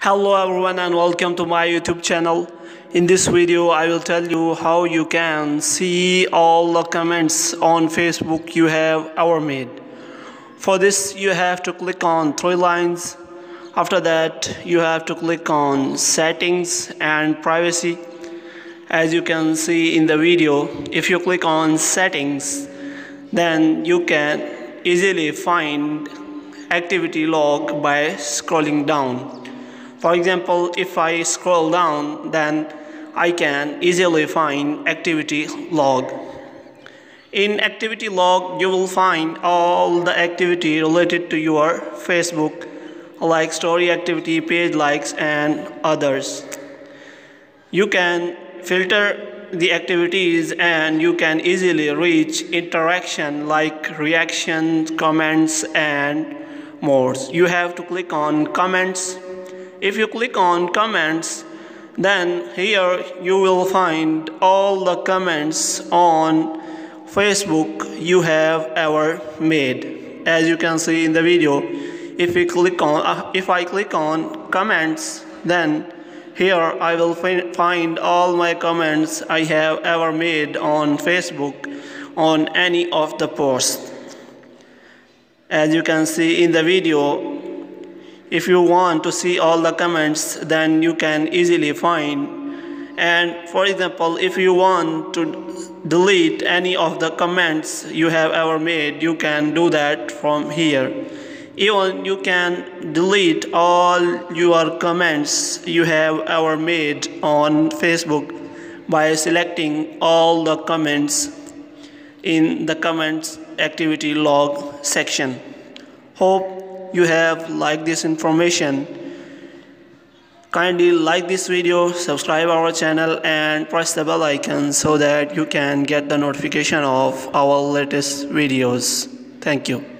Hello everyone and welcome to my YouTube channel. In this video I will tell you how you can see all the comments on Facebook you have ever made. For this you have to click on three lines. After that you have to click on settings and privacy. As you can see in the video, if you click on settings, then you can easily find activity log by scrolling down. For example, if I scroll down, then I can easily find activity log. In activity log, you will find all the activity related to your Facebook, like story activity, page likes, and others. You can filter the activities and you can easily reach interaction like reactions, comments, and more. You have to click on comments. If you click on comments, then here you will find all the comments on Facebook you have ever made. As you can see in the video, if I click on comments, then here I will find all my comments I have ever made on Facebook on any of the posts. As you can see in the video, if you want to see all the comments, then you can easily find. And for example, if you want to delete any of the comments you have ever made, you can do that from here. Even you can delete all your comments you have ever made on Facebook by selecting all the comments in the comments activity log section. Hope you have liked this information. Kindly like this video, subscribe our channel, and press the bell icon so that you can get the notification of our latest videos. Thank you.